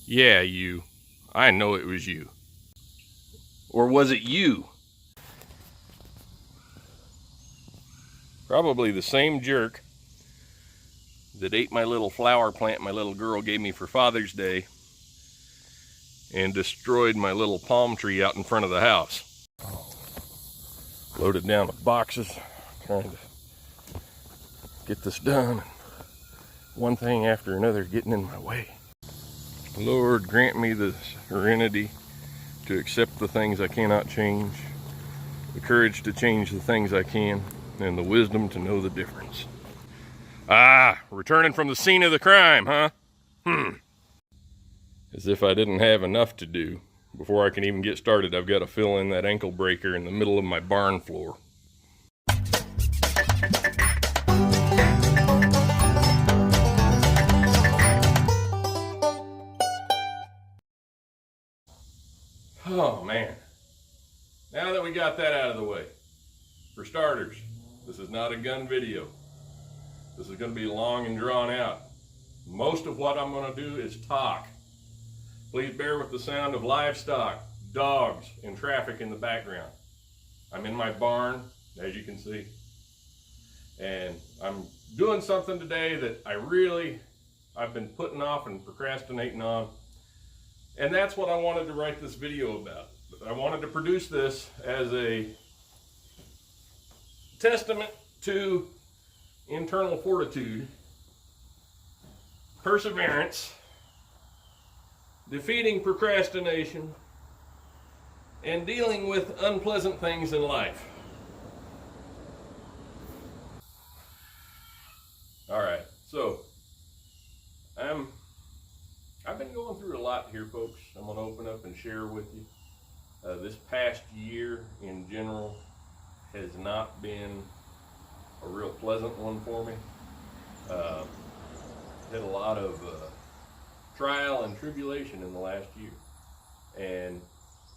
Yeah, you. I know it was you. Or was it you? Probably the same jerk that ate my little flower plant my little girl gave me for Father's Day and destroyed my little palm tree out in front of the house. Loaded down with boxes, trying to get this done. One thing after another getting in my way. Lord, grant me the serenity to accept the things I cannot change, the courage to change the things I can, and the wisdom to know the difference. Ah, returning from the scene of the crime, huh? As if I didn't have enough to do. Before I can even get started, I've got to fill in that ankle breaker in the middle of my barn floor. Oh man, now that we got that out of the way, for starters, this is not a gun video. This is going to be long and drawn out. Most of what I'm going to do is talk. Please bear with the sound of livestock, dogs, and traffic in the background. I'm in my barn, as you can see, and I'm doing something today that I've been putting off and procrastinating on. And that's what I wanted to write this video about. I wanted to produce this as a testament to internal fortitude, perseverance, defeating procrastination, and dealing with unpleasant things in life. All right, so I've been going through a lot here, folks. I'm going to open up and share with you. This past year in general has not been a real pleasant one for me. Had a lot of trial and tribulation in the last year. And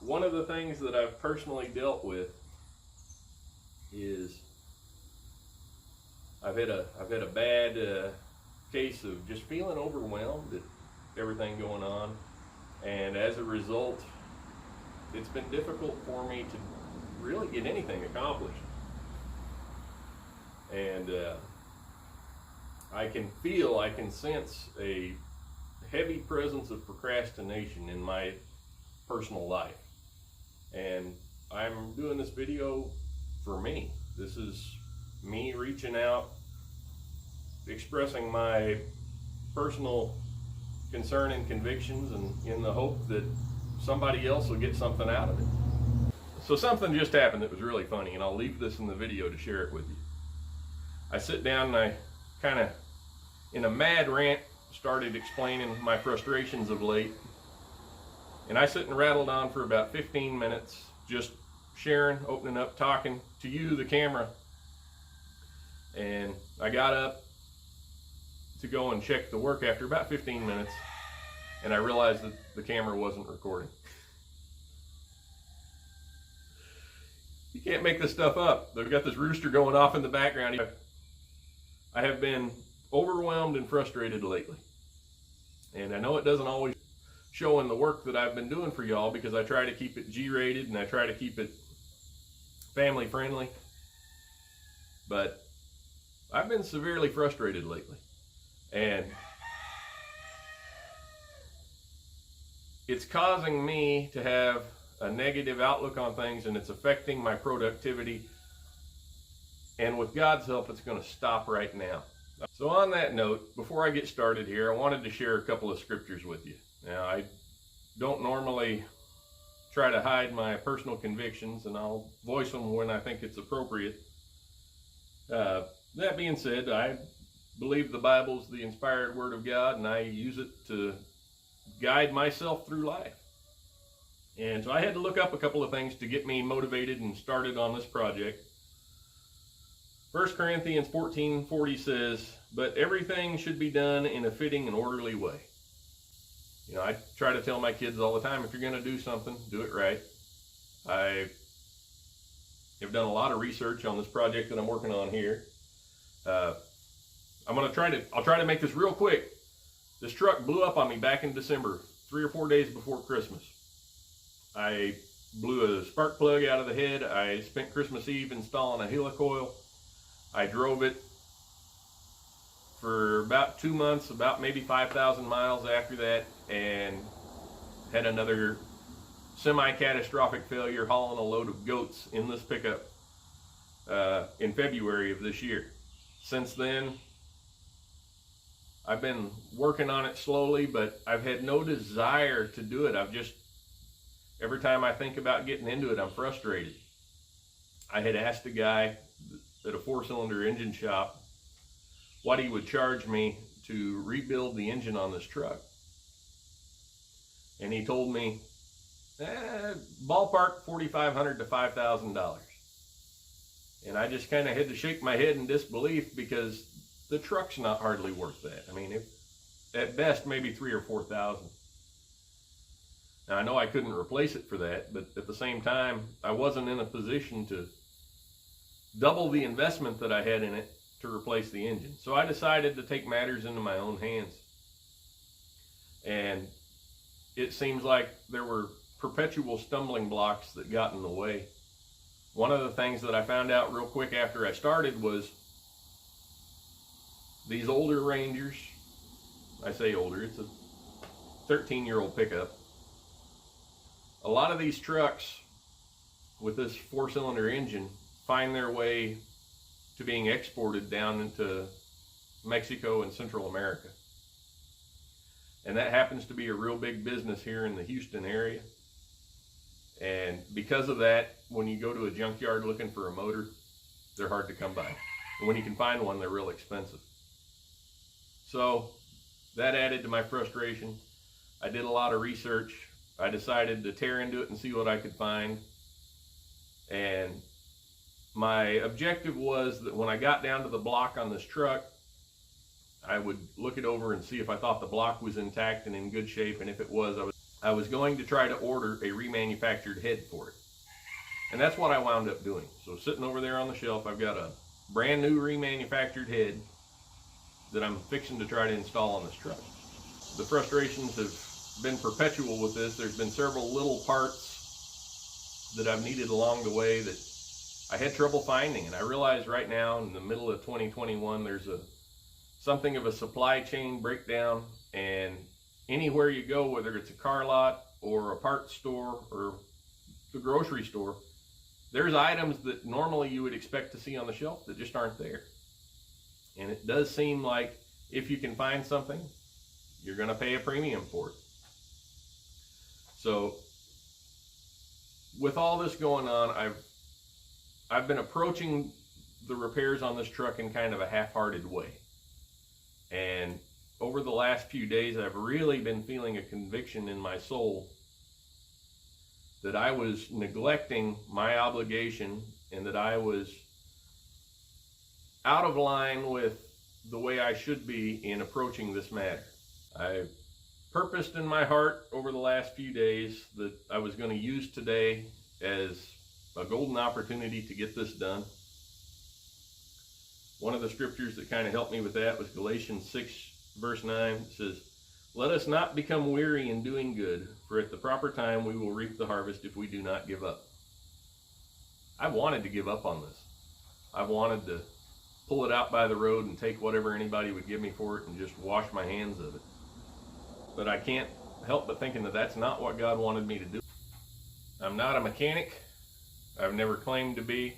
one of the things that I've personally dealt with is I've had a bad case of just feeling overwhelmed at everything going on, and as a result it's been difficult for me to really get anything accomplished. And I can sense a heavy presence of procrastination in my personal life, and I'm doing this video for me. This is me reaching out, expressing my personal concern and convictions, and in the hope that somebody else will get something out of it. So something just happened that was really funny, and I'll leave this in the video to share it with you. I sit down and I kind of, in a mad rant, started explaining my frustrations of late. And I sit and rattled on for about 15 minutes, just sharing, opening up, talking to you, the camera. And I got up to go and check the work after about 15 minutes, and I realized that the camera wasn't recording. You can't make this stuff up. They've got this rooster going off in the background. I have been overwhelmed and frustrated lately. And I know it doesn't always show in the work that I've been doing for y'all, because I try to keep it G-rated and I try to keep it family friendly. But I've been severely frustrated lately. And it's causing me to have a negative outlook on things, and it's affecting my productivity. And with God's help, it's going to stop right now. So on that note, before I get started here, I wanted to share a couple of scriptures with you. Now, I don't normally try to hide my personal convictions, and I'll voice them when I think it's appropriate. That being said, I believe the Bible's the inspired word of God, and I use it to guide myself through life. And so I had to look up a couple of things to get me motivated and started on this project. 1 Corinthians 14:40 says, "But everything should be done in a fitting and orderly way." You know, I try to tell my kids all the time, if you're going to do something, do it right. I have done a lot of research on this project that I'm working on here. I'll try to make this real quick. This truck blew up on me back in December 3 or 4 days before Christmas. I blew a spark plug out of the head. I spent Christmas Eve installing a helicoil. I drove it for about 2 months, about maybe 5,000 miles after that, and had another semi-catastrophic failure hauling a load of goats in this pickup in February of this year. Since then, I've been working on it slowly, but I've had no desire to do it. Every time I think about getting into it, I'm frustrated. I had asked a guy at a 4-cylinder engine shop what he would charge me to rebuild the engine on this truck. And he told me, ballpark $4,500 to $5,000. And I just kind of had to shake my head in disbelief, because the truck's not hardly worth that. I mean, at best, maybe $3,000 or $4,000. Now, I know I couldn't replace it for that, but at the same time, I wasn't in a position to double the investment that I had in it to replace the engine. So I decided to take matters into my own hands. And it seems like there were perpetual stumbling blocks that got in the way. One of the things that I found out real quick after I started was these older Rangers, I say older, it's a 13-year-old pickup. A lot of these trucks with this 4-cylinder engine find their way to being exported down into Mexico and Central America. And that happens to be a real big business here in the Houston area. And because of that, when you go to a junkyard looking for a motor, they're hard to come by. And when you can find one, they're real expensive. So that added to my frustration. I did a lot of research. I decided to tear into it and see what I could find. And my objective was that when I got down to the block on this truck, I would look it over and see if I thought the block was intact and in good shape. And if it was, I was going to try to order a remanufactured head for it. And that's what I wound up doing. So sitting over there on the shelf, I've got a brand new remanufactured head that I'm fixing to try to install on this truck. The frustrations have been perpetual with this. There's been several little parts that I've needed along the way that I had trouble finding. And I realize right now in the middle of 2021, there's something of a supply chain breakdown, and anywhere you go, whether it's a car lot or a parts store or the grocery store, there's items that normally you would expect to see on the shelf that just aren't there. And it does seem like if you can find something, you're going to pay a premium for it. So with all this going on, I've been approaching the repairs on this truck in kind of a half-hearted way. And over the last few days, I've really been feeling a conviction in my soul that I was neglecting my obligation and that I was out of line with the way I should be in approaching this matter. I purposed in my heart over the last few days that I was going to use today as a golden opportunity to get this done. One of the scriptures that kind of helped me with that was Galatians 6, verse 9. It says, "Let us not become weary in doing good, for at the proper time we will reap the harvest if we do not give up." I wanted to give up on this. I wanted to pull it out by the road and take whatever anybody would give me for it and just wash my hands of it. But I can't help but thinking that that's not what God wanted me to do. I'm not a mechanic. I've never claimed to be,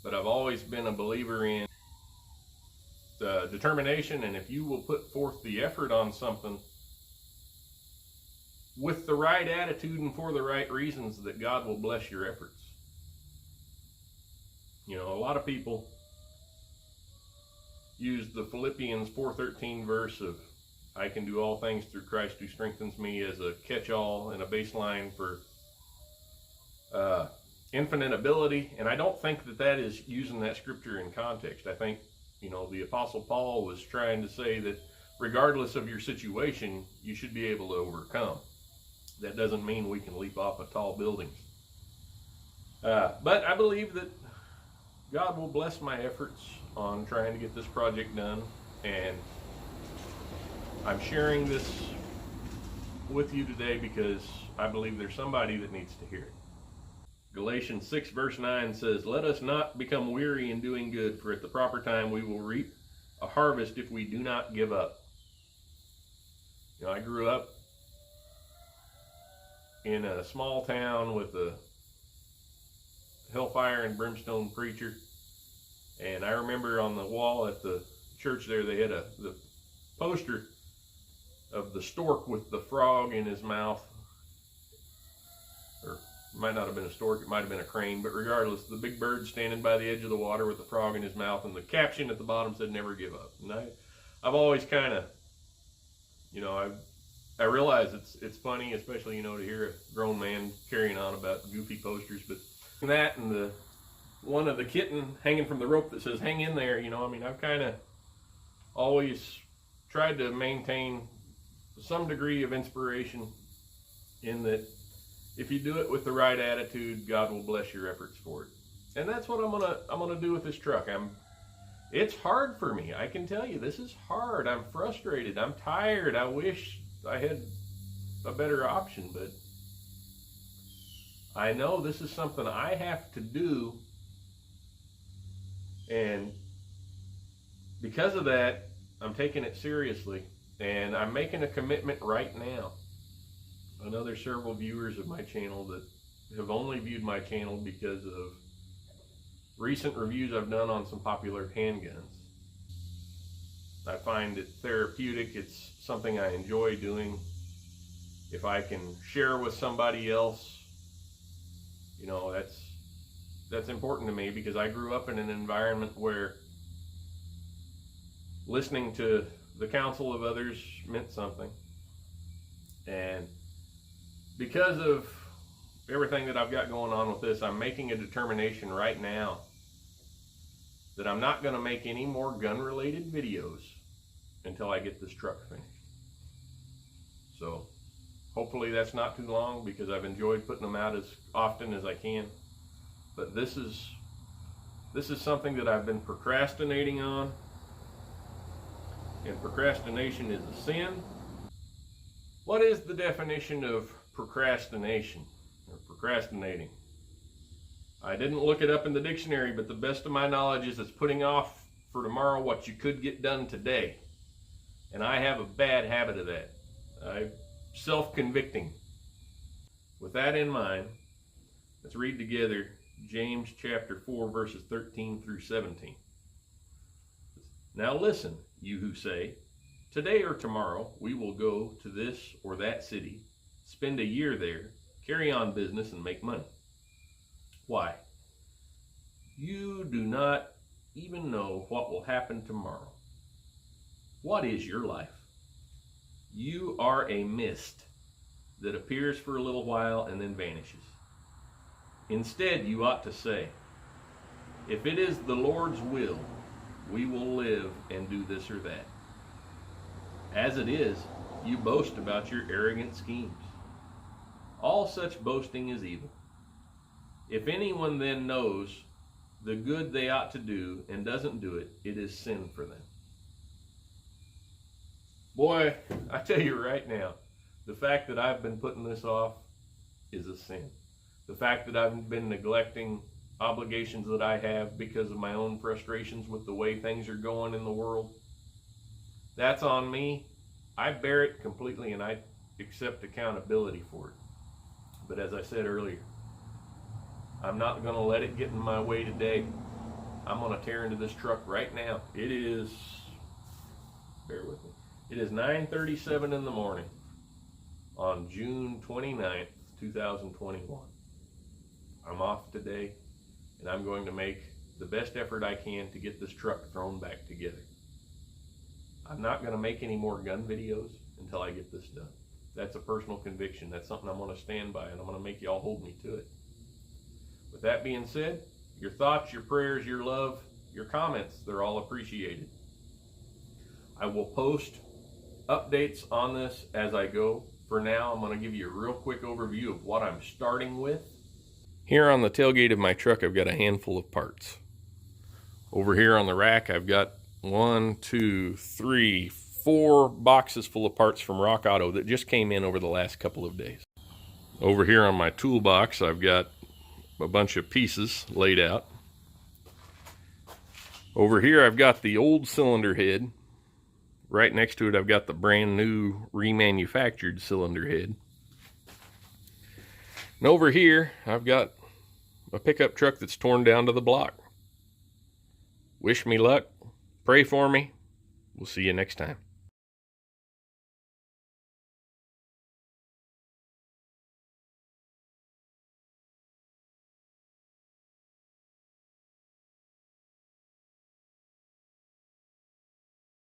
but I've always been a believer in determination, and if you will put forth the effort on something with the right attitude and for the right reasons, that God will bless your efforts. You know, a lot of people use the Philippians 4:13 verse of "I can do all things through Christ who strengthens me" as a catch-all and a baseline for infinite ability. And I don't think that that is using that scripture in context. I think, you know, the Apostle Paul was trying to say that regardless of your situation, you should be able to overcome. That doesn't mean we can leap off of tall buildings. But I believe that God will bless my efforts on trying to get this project done. And I'm sharing this with you today because I believe there's somebody that needs to hear it. Galatians 6 verse 9 says, "Let us not become weary in doing good, for at the proper time we will reap a harvest if we do not give up." You know, I grew up in a small town with a hellfire and brimstone preacher, and I remember on the wall at the church there, they had the poster of the stork with the frog in his mouth, or it might not have been a stork, it might have been a crane, but regardless, the big bird standing by the edge of the water with the frog in his mouth, and the caption at the bottom said, "Never give up." And I've always kind of, you know, I realize it's funny, especially, you know, to hear a grown man carrying on about goofy posters, but that and the one of the kitten hanging from the rope that says "hang in there," you know, I mean, I've kind of always tried to maintain some degree of inspiration in that if you do it with the right attitude, God will bless your efforts for it. And that's what I'm gonna do with this truck. It's hard for me. I can tell you, this is hard. I'm frustrated. I'm tired. I wish I had a better option, but I know this is something I have to do, and because of that, I'm taking it seriously, and I'm making a commitment right now. I know there's several viewers of my channel that have only viewed my channel because of recent reviews I've done on some popular handguns. I find it therapeutic. It's something I enjoy doing. If I can share with somebody else, you know, that's important to me, because I grew up in an environment where listening to the counsel of others meant something. And because of everything that I've got going on with this, I'm making a determination right now that I'm not going to make any more gun-related videos until I get this truck finished. So hopefully that's not too long, because I've enjoyed putting them out as often as I can. But this is something that I've been procrastinating on, and procrastination is a sin. What is the definition of procrastination or procrastinating? I didn't look it up in the dictionary, but the best of my knowledge is it's putting off for tomorrow what you could get done today. And I have a bad habit of that. I'm self-convicting. With that in mind, let's read together James chapter 4 verses 13 through 17. "Now listen, you who say, 'Today or tomorrow we will go to this or that city, spend a year there, carry on business and make money.' Why? You do not even know what will happen tomorrow. What is your life? You are a mist that appears for a little while and then vanishes. Instead, you ought to say, 'If it is the Lord's will, we will live and do this or that.' As it is, you boast about your arrogant schemes. All such boasting is evil. If anyone then knows the good they ought to do and doesn't do it, it is sin for them." Boy, I tell you right now, the fact that I've been putting this off is a sin. The fact that I've been neglecting obligations that I have because of my own frustrations with the way things are going in the world, that's on me. I bear it completely, and I accept accountability for it. But as I said earlier, I'm not going to let it get in my way today. I'm going to tear into this truck right now. It is, bear with me, it is 9:37 in the morning on June 29th, 2021. I'm off today, and I'm going to make the best effort I can to get this truck thrown back together. I'm not going to make any more gun videos until I get this done. That's a personal conviction. That's something I'm going to stand by, and I'm going to make y'all hold me to it. With that being said, your thoughts, your prayers, your love, your comments, they're all appreciated. I will post updates on this as I go. For now, I'm going to give you a real quick overview of what I'm starting with. Here on the tailgate of my truck, I've got a handful of parts. Over here on the rack, I've got 1, 2, 3, 4 boxes full of parts from Rock Auto that just came in over the last couple of days. Over here on my toolbox, I've got a bunch of pieces laid out. Over here, I've got the old cylinder head. Right next to it, I've got the brand new remanufactured cylinder head. And over here, I've got a pickup truck that's torn down to the block. Wish me luck. Pray for me. We'll see you next time.